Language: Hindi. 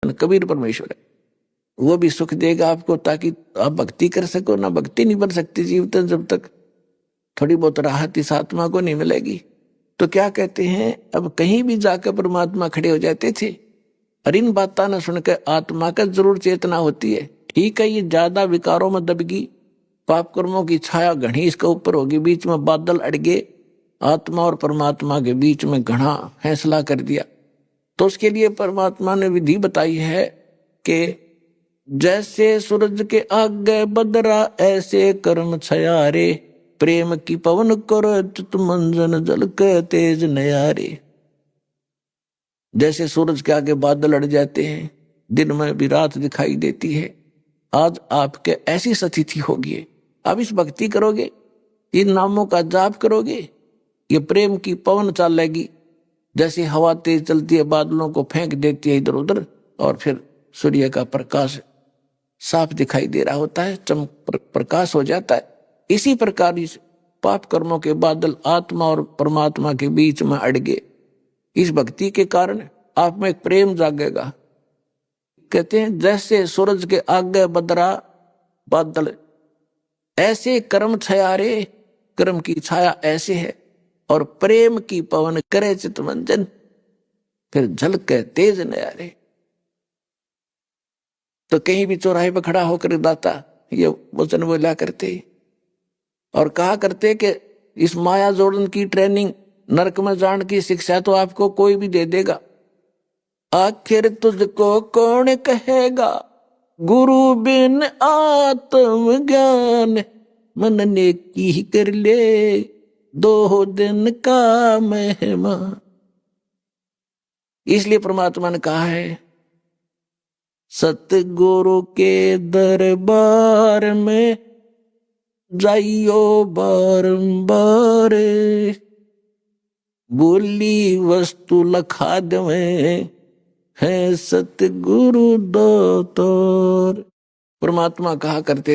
कबीर परमेश्वर है, वो भी सुख देगा आपको ताकि आप भक्ति कर सको। ना भक्ति नहीं बन सकती जीव तक जब तक थोड़ी बहुत राहत इस आत्मा को नहीं मिलेगी। तो क्या कहते हैं, अब कहीं भी जाकर परमात्मा खड़े हो जाते थे। और इन बातें न सुनकर आत्मा का जरूर चेतना होती है। ठीक है, ये ज्यादा विकारों में दबगी, पाप कर्मों की छाया घनी इसके ऊपर होगी, बीच में बादल अड़ गए, आत्मा और परमात्मा के बीच में घना फैसला कर दिया। तो उसके लिए परमात्मा ने विधि बताई है कि जैसे सूरज के आगे बदरा ऐसे कर्म छयारे, प्रेम की पवन करो चित मंजन जल के तेज नयारे। जैसे सूरज के आगे बादल अड़ जाते हैं, दिन में भी रात दिखाई देती है, आज आपके ऐसी स्थिति होगी। आप इस भक्ति करोगे, इन नामों का जाप करोगे, ये प्रेम की पवन चलेगी। जैसे हवा तेज चलती है, बादलों को फेंक देती है इधर उधर, और फिर सूर्य का प्रकाश साफ दिखाई दे रहा होता है, चमक प्रकाश हो जाता है। इसी प्रकार इस पाप कर्मों के बादल आत्मा और परमात्मा के बीच में अड़ गए। इस भक्ति के कारण आप में एक प्रेम जागेगा। कहते हैं जैसे सूरज के आगे बदरा बादल, ऐसे कर्म छयारे, कर्म की छाया ऐसे है, और प्रेम की पवन करे चित मंजन, फिर झलके तेज नयारे। तो कहीं भी चौराहे पर खड़ा होकर दाता ये वचन बोला करते और कहा करते कि इस माया जोड़न की ट्रेनिंग, नरक में जान की शिक्षा तो आपको कोई भी दे देगा। आखिर तुझको कौन कहेगा, गुरु बिन आत्म ज्ञान, मन ने की कर ले 2 दिन का मेहमान। इसलिए परमात्मा ने कहा है सतगुरु के दरबार में जाइयो बारंबार, बोली वस्तु लखा दें है सतगुरु दातार। परमात्मा कहा करते